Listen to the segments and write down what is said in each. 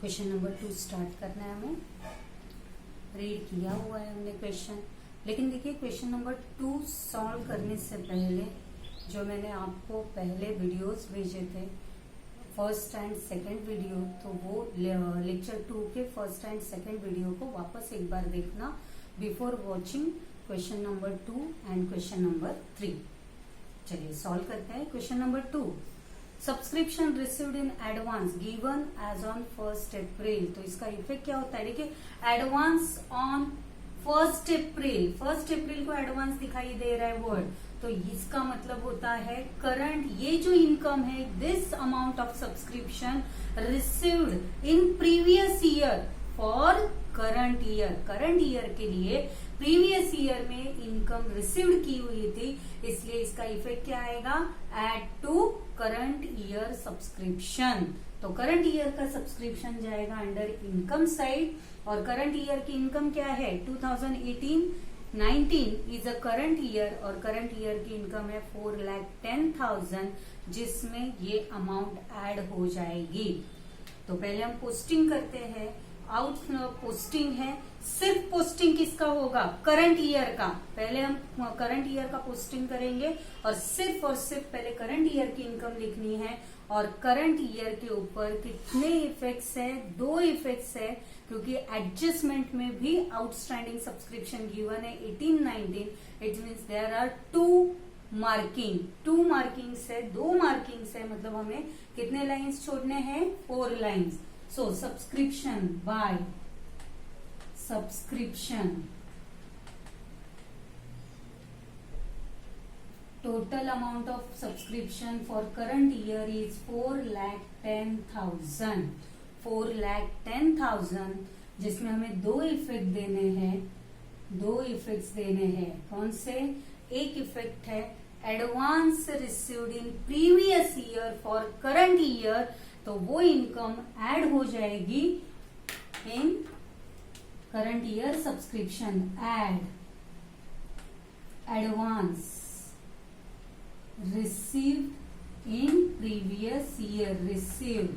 Question number 2 start करना है हमें। रीड किया हुआ है हमने क्वेश्चन, लेकिन देखिए क्वेश्चन नंबर 2 सॉल्व करने से पहले जो मैंने आपको पहले वीडियोस भेजे थे, फर्स्ट एंड सेकंड वीडियो, तो वो लेक्चर 2 के फर्स्ट एंड सेकंड वीडियो को वापस एक बार देखना बिफोर वॉचिंग क्वेश्चन नंबर 2 एंड क्वेश्चन नंबर 3। चलिए सॉल्व करते हैं। Question number 2, subscription received in advance given as on 1 April. तो इसका इफेक्ट क्या होता है, देखिए एडवांस ऑन 1 अप्रैल, 1 अप्रैल को एडवांस दिखाई दे रहा है वर्ड, तो इसका मतलब होता है करंट, ये जो इनकम है, this amount of subscription received in previous year for current year. Current year के लिए प्रीवियस ईयर में इनकम रिसीव्ड की हुई थी, इसलिए इसका इफेक्ट क्या आएगा, add to current year subscription. तो करंट ईयर का सब्सक्रिप्शन जाएगा अंडर इनकम साइड, और करंट ईयर की इनकम क्या है, 2018-19 इज अ करंट ईयर, और करंट ईयर की इनकम है 4,10,000, जिसमें ये अमाउंट ऐड हो जाएगी। तो पहले हम पोस्टिंग करते हैं। आउट पोस्टिंग है, सिर्फ पोस्टिंग किसका होगा, करंट ईयर का। पहले हम करंट ईयर का पोस्टिंग करेंगे और सिर्फ पहले करंट ईयर की इनकम लिखनी है। और करंट ईयर के ऊपर कितने इफेक्ट्स है, 2 इफेक्ट्स है, क्योंकि एडजस्टमेंट में भी आउटस्टैंडिंग सब्सक्रिप्शन गिवन है 18-19, it means there are 2 marking, 2 markings है, 2 मार्किंग्स है, मतलब हमें कितने लाइंस छोड़ने हैं, 4 lines. So subscription by subscription, total amount of subscription for current year is 4,10,000, 4,10,000, जिसमें हमें 2 इफेक्ट देने हैं, 2 इफेक्ट्स देने हैं। कौन से, एक इफेक्ट है advance received in previous year for current year, तो वो इनकम ऐड हो जाएगी in current year subscription. Add advance received in previous year, received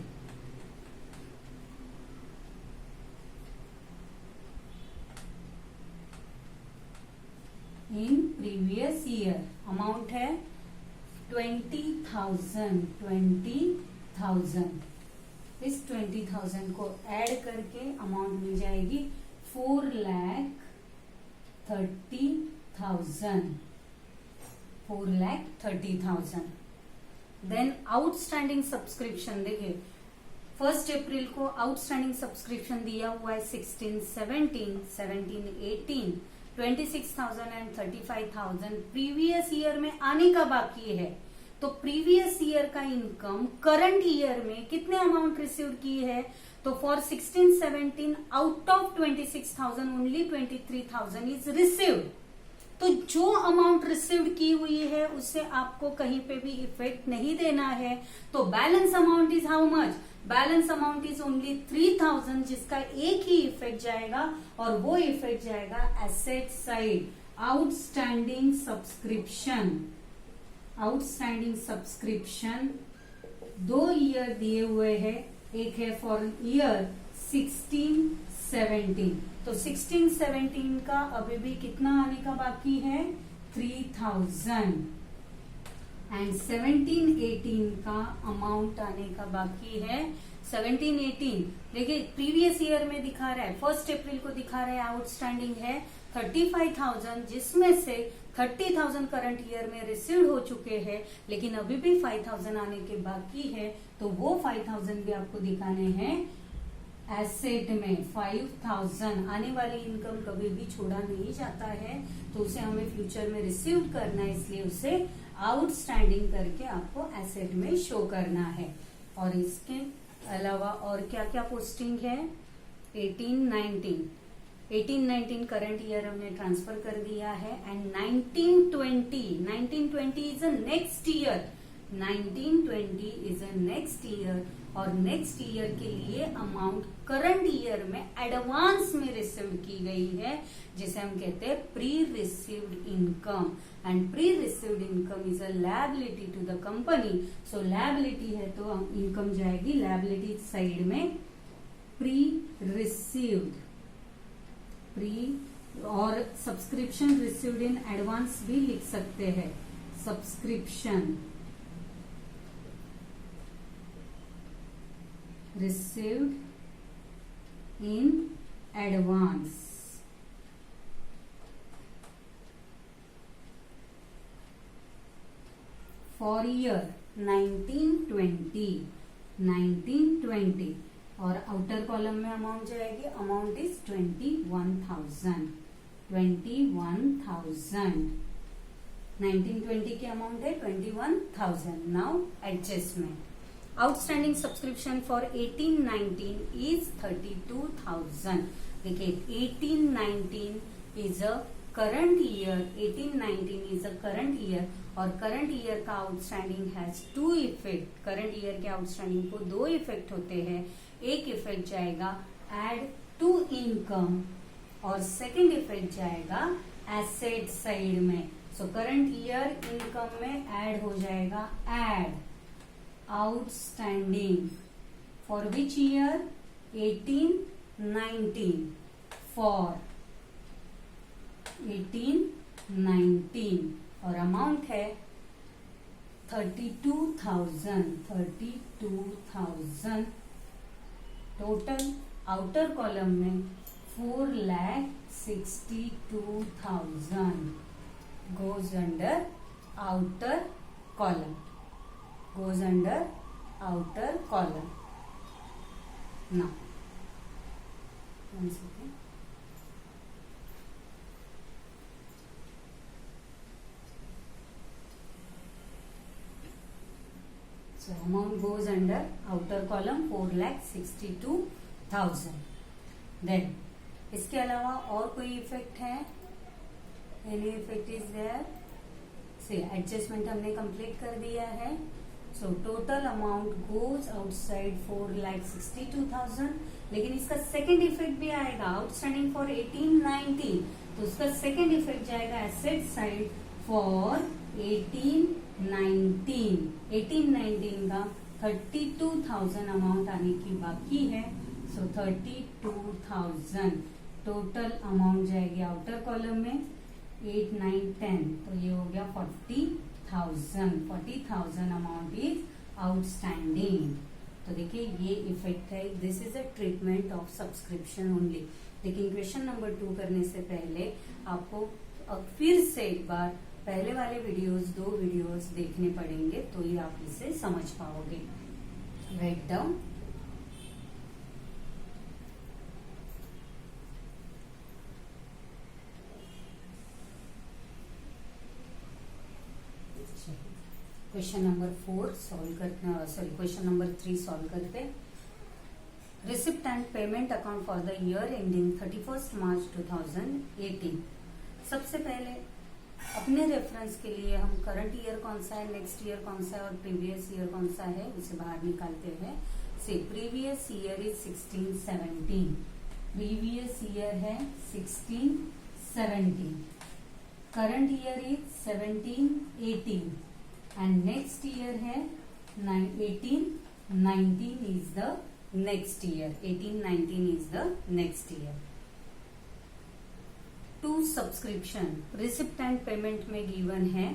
in previous year, amount है 20,000, 20,000। इस 20,000 को ऐड करके अमाउंट मिल जाएगी 4,30,000, 4,30,000। देन आउटस्टैंडिंग सब्सक्रिप्शन, देखिए 1 अप्रैल को आउटस्टैंडिंग सब्सक्रिप्शन दिया हुआ है 16-17, 17-18, 26,000 एंड 35,000 प्रीवियस ईयर में आने का बाकी है। तो प्रीवियस ईयर का इनकम करंट ईयर में कितने अमाउंट रिसीव की है, तो for 16-17 out of 26,000 only 23,000 is received. तो जो अमाउंट रिसीव्ड की हुई है उससे आपको कहीं पे भी इफेक्ट नहीं देना है। तो balance amount is how much, balance amount is only 3,000, जिसका एक ही इफेक्ट जाएगा, और वो इफेक्ट जाएगा asset side, outstanding subscription. Outstanding subscription 2 year दिए हुए हैं, एक है फॉर ईयर 16-17, तो 16-17 का अभी भी कितना आने का बाकी है, 3,000, एंड 17-18 का अमाउंट आने का बाकी है 17-18। देखिए प्रीवियस ईयर में दिखा रहा है, 1 अप्रैल को दिखा रहा है आउटस्टैंडिंग है 35,000, जिसमें से 30,000 करंट ईयर में रिसीव्ड हो चुके हैं, लेकिन अभी भी 5,000 आने के बाकी है, तो वो 5,000 भी आपको दिखाने हैं एसेट में। 5,000 आने वाली इनकम कभी भी छोड़ा नहीं जाता है, तो उसे हमें फ्यूचर में रिसीव करना है, इसलिए उसे आउटस्टैंडिंग करके आपको एसेट में शो करना है। और इसके अलावा और क्या क्या पोस्टिंग है, 18-19 करंट ईयर हमने ट्रांसफर कर दिया है, and 19-20 is a next year, 19-20 is a next year, और नेक्स्ट ईयर के लिए अमाउंट करंट ईयर में एडवांस में रिसीव की गई है, जिसे हम कहते हैं pre received income. And pre received income is a liability to the company. So liability है तो इनकम जाएगी लायबिलिटी साइड में प्री रिसीव्ड, प्री और सब्सक्रिप्शन रिसीव्ड इन एडवांस भी लिख सकते हैं, subscription received in advance. For year 1920 और आउटर कॉलम में अमाउंट जाएगी, अमाउंट इज 21,000। 1920 की अमाउंट है 21,000। Now adjustment, outstanding subscription for 1819 is 32,000। देखिए 1819 is a current year, 1819 is a current year और करंट ईयर का outstanding has two effect. Current year के outstanding को दो इफेक्ट होते हैं, एक इफेक्ट जाएगा एड टू इनकम और सेकंड इफेक्ट जाएगा एसेट साइड में। सो करंट ईयर इनकम में ऐड हो जाएगा add outstanding for which year 1819, for 1819 और अमाउंट है 32,000। टोटल आउटर कॉलम में 4,62,000 goes under outer column, goes under outer column. Now, one second. So amount goes under outer column 4,62,000. Then इसके अलावा और कोई इफेक्ट है? Any effect is there? से adjustment हमने कंप्लीट कर दिया है। So total amount goes outside 4,62,000। लेकिन इसका सेकेंड इफेक्ट भी आएगा, आउटस्टैंडिंग फॉर 1819, तो उसका सेकेंड इफेक्ट जाएगा एसेट साइड फॉर 1819 का 32,000 अमाउंट आने की बाकी है। सो 32,000 टोटल अमाउंट जाएगी आउटर कॉलम में 8, 9, 10, तो ये हो गया 40,000 अमाउंट इज आउटस्टैंडिंग। तो देखिए ये इफेक्ट है, this is a treatment of subscription only. लेकिन क्वेश्चन नंबर 2 करने से पहले आपको फिर से एक बार पहले वाले दो वीडियोस देखने पड़ेंगे, तो ये आप इसे समझ पाओगे। Write down. Question number 4 solve करते, क्वेश्चन नंबर 3 सॉल्व करते। Receipt and payment account for the year ending 31 मार्च 2018। सबसे पहले अपने रेफरेंस के लिए हम करंट ईयर कौन सा है, नेक्स्ट ईयर कौन सा है और प्रीवियस ईयर कौन सा है उसे बाहर निकालते हैं। से previous year is 16-17, previous year है 16-17, current year is 17-18 and next year है 18-19 is the next year, 18-19 is the next year. To subscription receipt and payment में गिवन है,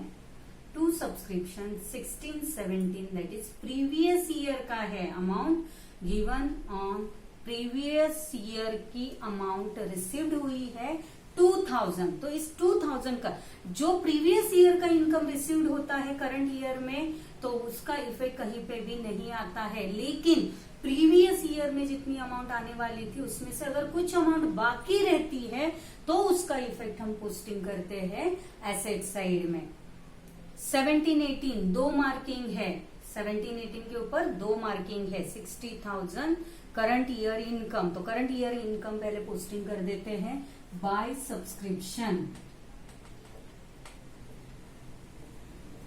to subscription 16-17 that is previous year का है amount given on previous year की amount received हुई है 2000। तो इस 2000 का जो प्रीवियस ईयर का इनकम रिसीव्ड होता है करंट ईयर में, तो उसका इफेक्ट कहीं पे भी नहीं आता है। लेकिन प्रीवियस ईयर में जितनी अमाउंट आने वाली थी उसमें से अगर कुछ अमाउंट बाकी रहती है तो उसका इफेक्ट हम पोस्टिंग करते हैं एसेट साइड में। 17-18 दो मार्किंग है, 17-18 के ऊपर दो मार्किंग है। 60,000 करंट ईयर इनकम, तो करंट ईयर इनकम पहले पोस्टिंग कर देते हैं बाय सब्सक्रिप्शन।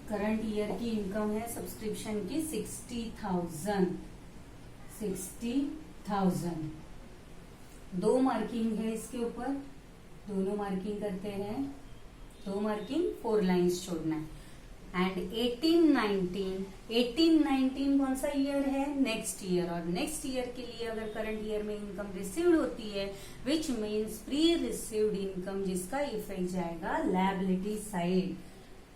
करंट ईयर की इनकम है सब्सक्रिप्शन की 60,000। दो मार्किंग है इसके ऊपर, दोनों मार्किंग करते हैं, दो मार्किंग 4 लाइंस छोड़ना है। एंड 1819 कौन सा ईयर है? Next year. और नेक्स्ट ईयर के लिए अगर करंट ईयर में इनकम रिसीव्ड होती है which means pre received income, जिसका इफेक्ट जाएगा liability side.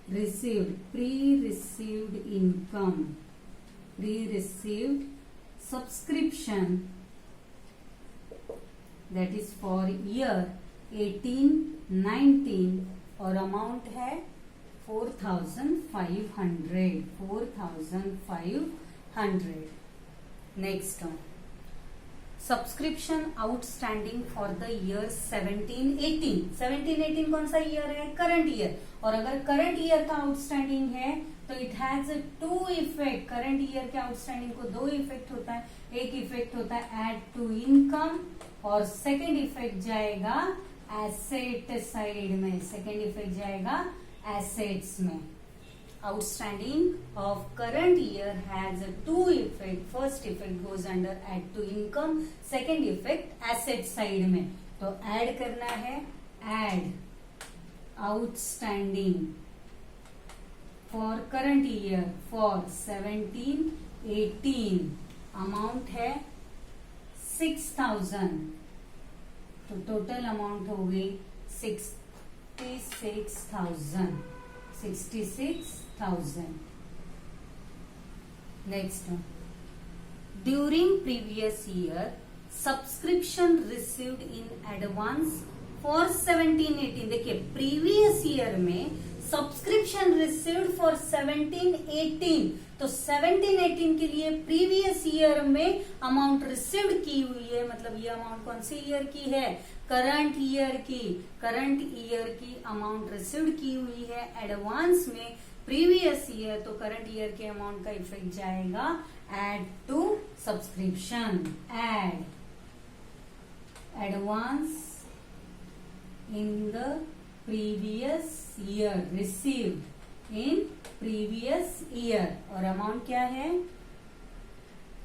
Received, pre received income, pre received subscription that is for year 1819 और अमाउंट है 4,500। Next subscription outstanding for the year 1718 कौन सा ईयर है? Current year. और अगर करंट ईयर का आउटस्टैंडिंग है तो it has two effect. Current year के आउटस्टैंडिंग को दो इफेक्ट होता है। एक इफेक्ट होता है एड टू इनकम और सेकेंड इफेक्ट जाएगा एसेट साइड में। सेकेंड इफेक्ट जाएगा एसेट्स में। Outstanding of current year has two effect. First effect goes under add to income, second effect asset side में। तो ऐड करना है, add outstanding for current year for 1718 amount है 6,000। तो total amount हो गई 66,000। Next, during previous year subscription received in advance for 1718। देखिए previous year में सब्सक्रिप्शन रिसीव्ड फॉर 1718, तो 1718 के लिए प्रीवियस ईयर में अमाउंट रिसीव्ड की हुई है। मतलब ये अमाउंट कौन से ईयर की है? करंट ईयर की। करंट ईयर की अमाउंट रिसीव्ड की हुई है एडवांस में प्रीवियस ईयर, तो करंट ईयर के अमाउंट का इफेक्ट जाएगा add to subscription. Add advance in the previous year, received in previous year, और अमाउंट क्या है?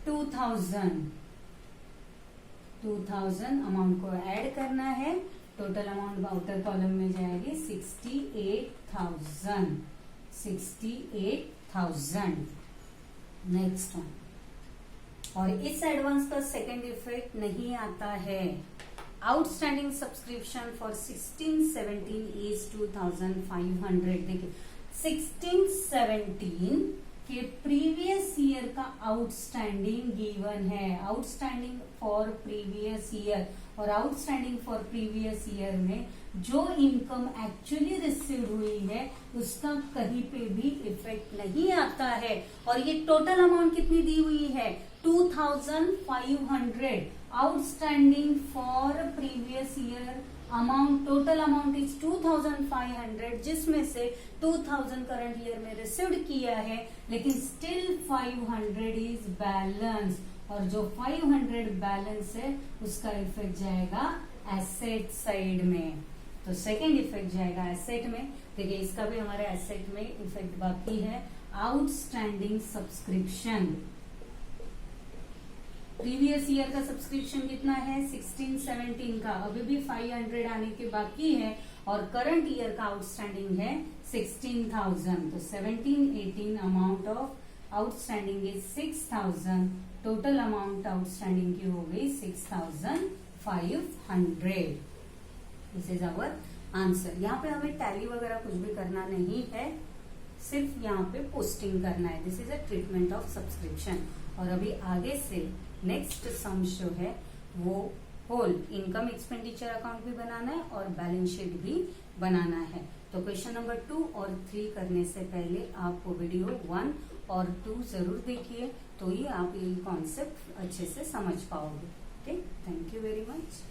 2000 अमाउंट को ऐड करना है। टोटल अमाउंट आउटर कॉलम में जाएगी 68,000। नेक्स्ट वन, और इस एडवांस का सेकेंड इफेक्ट नहीं आता है। Outstanding subscription for 1617 is 2,500। देखिए 1617 के प्रीवियस ईयर का आउटस्टैंडिंग गिवन है। आउटस्टैंडिंग फॉर प्रीवियस ईयर, और आउटस्टैंडिंग फॉर प्रीवियस ईयर में जो इनकम एक्चुअली रिसीव हुई है उसका कहीं पे भी इफेक्ट नहीं आता है। और ये टोटल अमाउंट कितनी दी हुई है? 2,500। Outstanding for previous year amount, total amount is 2,500, जिसमें से 2,000 करंट ईयर में रिसीव्ड किया है, लेकिन स्टिल 500 इज बैलेंस, और जो 500 बैलेंस है उसका इफेक्ट जाएगा एसेट साइड में। तो सेकेंड इफेक्ट जाएगा एसेट में। देखिए इसका भी हमारे एसेट में इफेक्ट बाकी है। आउटस्टैंडिंग सब्सक्रिप्शन, प्रीवियस ईयर का सब्सक्रिप्शन कितना है? 1617 का, अभी भी 500 आने के बाकी है, और करंट ईयर का आउटस्टैंडिंग है 16,000। तो 1718 amount of outstanding is 6,000। Total amount outstanding की हो गई 6,500। This is our answer. यहाँ पे हमें टैली वगैरह कुछ भी करना नहीं है, सिर्फ यहाँ पे पोस्टिंग करना है। This is a treatment of subscription. और अभी आगे से नेक्स्ट सम जो है वो होल इनकम एक्सपेंडिचर अकाउंट भी बनाना है और बैलेंस शीट भी बनाना है। तो क्वेश्चन नंबर 2 और 3 करने से पहले आप वीडियो 1 और 2 जरूर देखिए, तो ही आप ये कॉन्सेप्ट अच्छे से समझ पाओगे। Okay, thank you very much.